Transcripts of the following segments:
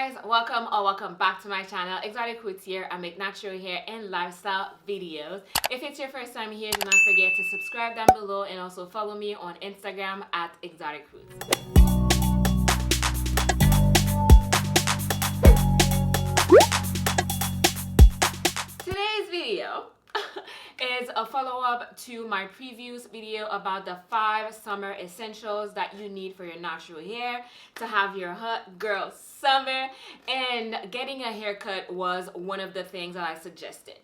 guys, welcome back to my channel. Exotic Roots here. I make natural hair and lifestyle videos. If it's your first time here, do not forget to subscribe down below and also follow me on Instagram at Exotic Roots. Today's video is a follow-up to my previous video about the 5 summer essentials that you need for your natural hair to have your hot girl summer, and getting a haircut was one of the things that I suggested.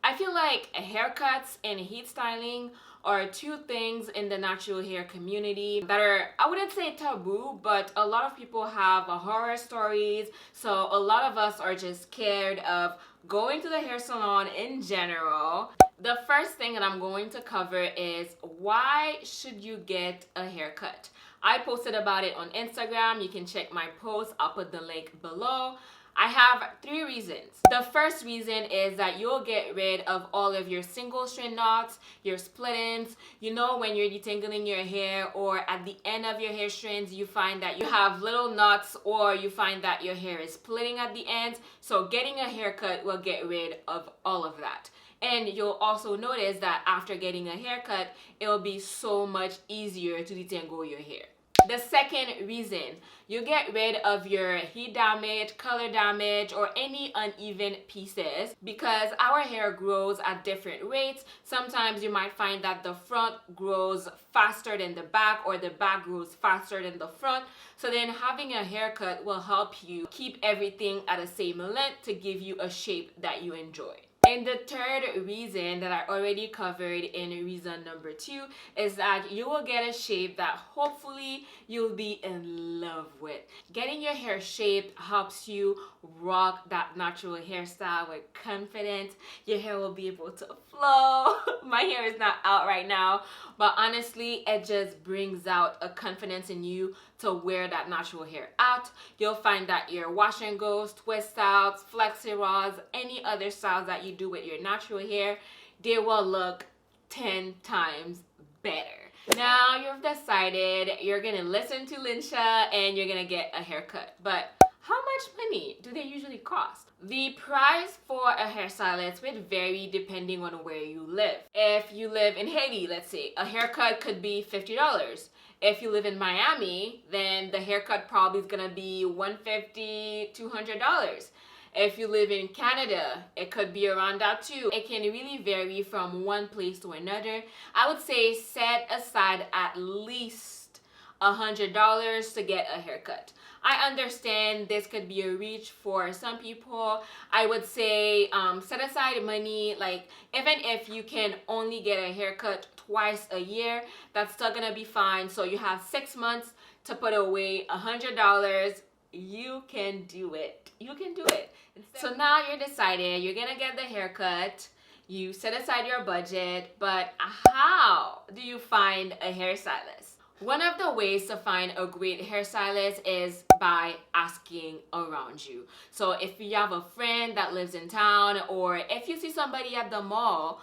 I feel like haircuts and heat styling are two things in the natural hair community that are, I wouldn't say taboo, but a lot of people have horror stories, so a lot of us are just scared of going to the hair salon in general. The first thing that I'm going to cover is why should you get a haircut. I posted about it on Instagram. You can check my post. I'll put the link below. I have 3 reasons. The first reason is that you'll get rid of all of your single strand knots, your split ends. You know, when you're detangling your hair or at the end of your hair strands, you find that you have little knots or you find that your hair is splitting at the ends. So getting a haircut will get rid of all of that. And you'll also notice that after getting a haircut, it'll be so much easier to detangle your hair. The second reason, you get rid of your heat damage, color damage, or any uneven pieces because our hair grows at different rates. Sometimes you might find that the front grows faster than the back, or the back grows faster than the front. So then having a haircut will help you keep everything at the same length to give you a shape that you enjoy. And the third reason that I already covered in reason number 2 is that you will get a shape that hopefully you'll be in love with. Getting your hair shaped helps you rock that natural hairstyle with confidence. Your hair will be able to flow. My hair is not out right now, but honestly, it just brings out a confidence in you to wear that natural hair out. You'll find that your wash and goes, twist outs, flexi rods, any other styles that you do with your natural hair, they will look 10 times better. Now you've decided you're gonna listen to Linsha and you're gonna get a haircut, but how much money do they usually cost? The price for a hairstylist will vary depending on where you live. If you live in Haiti, let's say, a haircut could be $50. If you live in Miami, then the haircut probably is gonna be $150, $200. If you live in Canada, it could be around that too. It can really vary from one place to another. I would say set aside at least $100 to get a haircut. I understand this could be a reach for some people. I would say set aside money, like even if you can only get a haircut twice a year, that's still gonna be fine. So you have 6 months to put away $100. You can do it. You can do it. So now you're decided you're gonna get the haircut. You set aside your budget, but how do you find a hairstylist? One of the ways to find a great hairstylist is by asking around you. So if you have a friend that lives in town, or if you see somebody at the mall,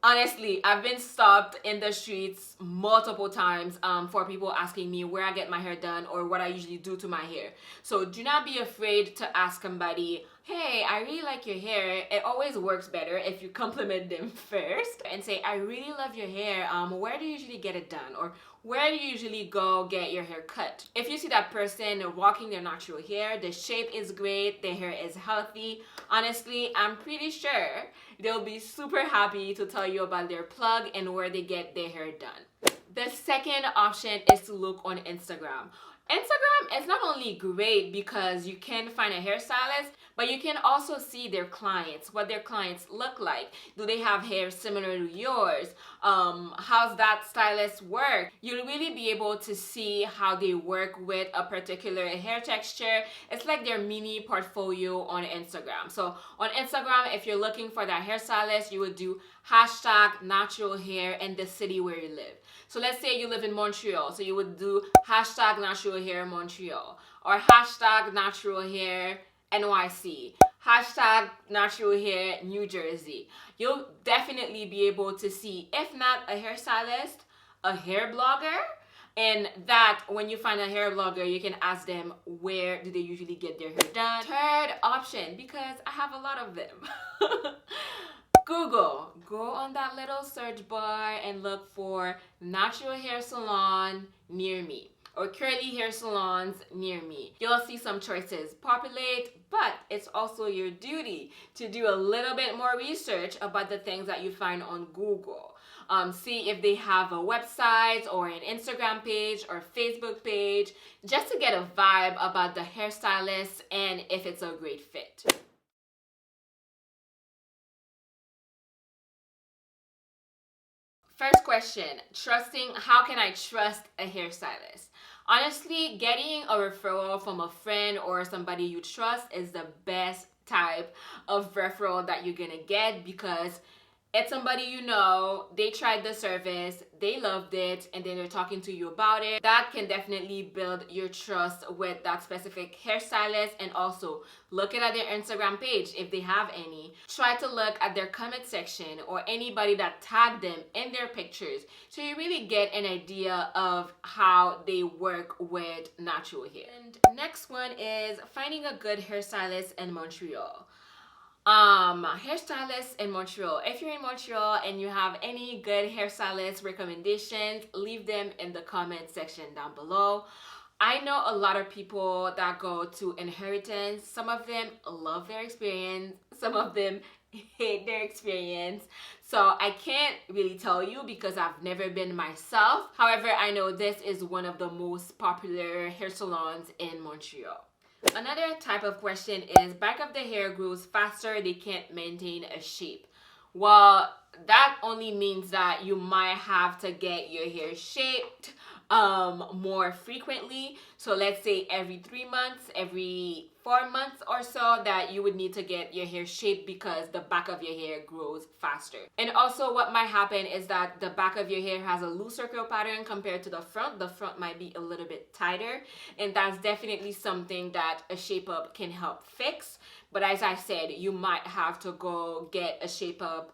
honestly, I've been stopped in the streets multiple times for people asking me where I get my hair done or what I usually do to my hair. So do not be afraid to ask somebody, hey, I really like your hair. It always works better if you compliment them first and say, I really love your hair. Where do you usually get it done? Or where do you usually go get your hair cut? If you see that person rocking their natural hair, the shape is great, their hair is healthy, honestly, I'm pretty sure they'll be super happy to tell you about their plug and where they get their hair done. The second option is to look on Instagram. Instagram is not only great because you can find a hairstylist, but you can also see their clients, what their clients look like. Do they have hair similar to yours? How's that stylist work? You'll really be able to see how they work with a particular hair texture. It's like their mini portfolio on Instagram. So on Instagram, if you're looking for that hairstylist, you would do hashtag natural hair and the city where you live. So let's say you live in Montreal, so you would do hashtag natural hair Montreal, or hashtag natural hair NYC, hashtag natural hair New Jersey. You'll definitely be able to see, if not a hairstylist, a hair blogger, And that when you find a hair blogger, you can ask them where do they usually get their hair done. Third option, because I have a lot of them. Google. Go on that little search bar and look for natural hair salon near me or curly hair salons near me. You'll see some choices populate, but it's also your duty to do a little bit more research about the things that you find on Google. See if they have a website or an Instagram page or Facebook page, just to get a vibe about the hairstylist and if it's a great fit. First question, how can I trust a hairstylist? Honestly, getting a referral from a friend or somebody you trust is the best type of referral that you're gonna get, because it's somebody you know, they tried the service, they loved it, and then they're talking to you about it. That can definitely build your trust with that specific hairstylist. And also looking at their Instagram page if they have any. Try to look at their comment section or anybody that tagged them in their pictures, so you really get an idea of how they work with natural hair. And next one is finding a good hairstylist in Montreal. Hairstylists in Montreal. If you're in Montreal and you have any good hairstylist recommendations, leave them in the comment section down below. I know a lot of people that go to Inheritance. Some of them love their experience, some of them hate their experience. So I can't really tell you because I've never been myself. However, I know this is one of the most popular hair salons in Montreal. Another type of question is back of the hair grows faster, they can't maintain a shape. Well, that only means that you might have to get your hair shaped more frequently. So let's say every 3 months, every 4 months or so, that you would need to get your hair shaped because the back of your hair grows faster. And also what might happen is that the back of your hair has a looser curl pattern compared to the front. The front might be a little bit tighter, and that's definitely something that a shape up can help fix. But as I said, you might have to go get a shape up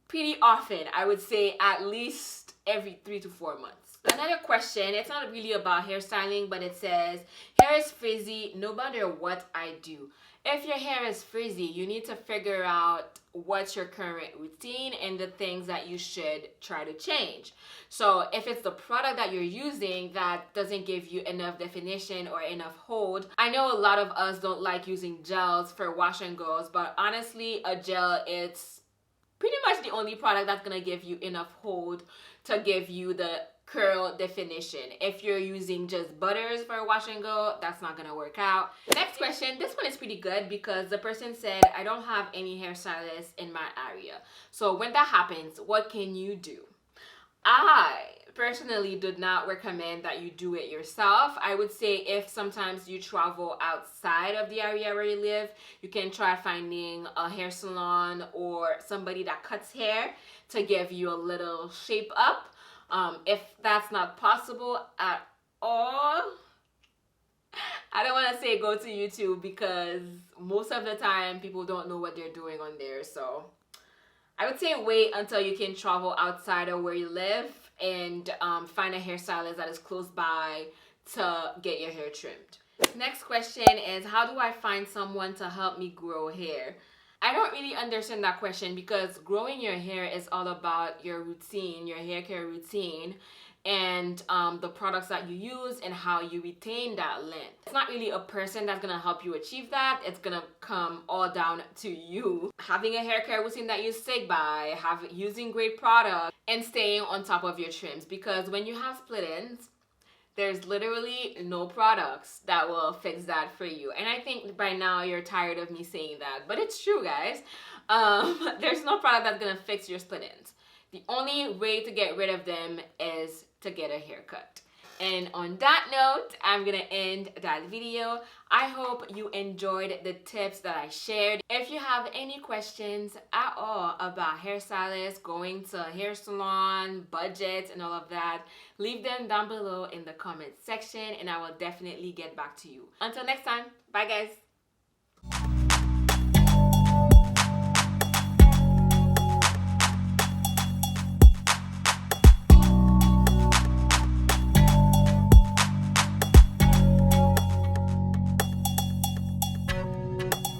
pretty often. I would say at least every 3 to 4 months. Another question, it's not really about hairstyling, but it says, hair is frizzy no matter what I do. If your hair is frizzy, you need to figure out what's your current routine and the things that you should try to change. So if it's the product that you're using that doesn't give you enough definition or enough hold, I know a lot of us don't like using gels for wash and goes, but honestly, a gel, it's pretty much the only product that's gonna give you enough hold to give you the curl definition. If you're using just butters for a wash and go, that's not gonna work out. Next question, this one is pretty good because the person said, I don't have any hairstylists in my area. So when that happens, what can you do? I personally do not recommend that you do it yourself. I would say if sometimes you travel outside of the area where you live, you can try finding a hair salon or somebody that cuts hair to give you a little shape up. If that's not possible at all, I don't want to say go to YouTube because most of the time people don't know what they're doing on there. So I would say wait until you can travel outside of where you live and find a hairstylist that is close by to get your hair trimmed. Next question is, how do I find someone to help me grow hair? I don't really understand that question because growing your hair is all about your routine, your hair care routine, and the products that you use and how you retain that length. It's not really a person that's gonna help you achieve that. It's gonna come all down to you. Having a hair care routine that you stick by, using great products, and staying on top of your trims, because when you have split ends, there's literally no products that will fix that for you. And I think by now you're tired of me saying that, but it's true, guys. There's no product that's gonna fix your split ends. The only way to get rid of them is to get a haircut. And on that note, I'm gonna end that video. I hope you enjoyed the tips that I shared. If you have any questions at all about hairstylists, going to a hair salon, budgets, and all of that, leave them down below in the comment section and I will definitely get back to you. Until next time, bye guys.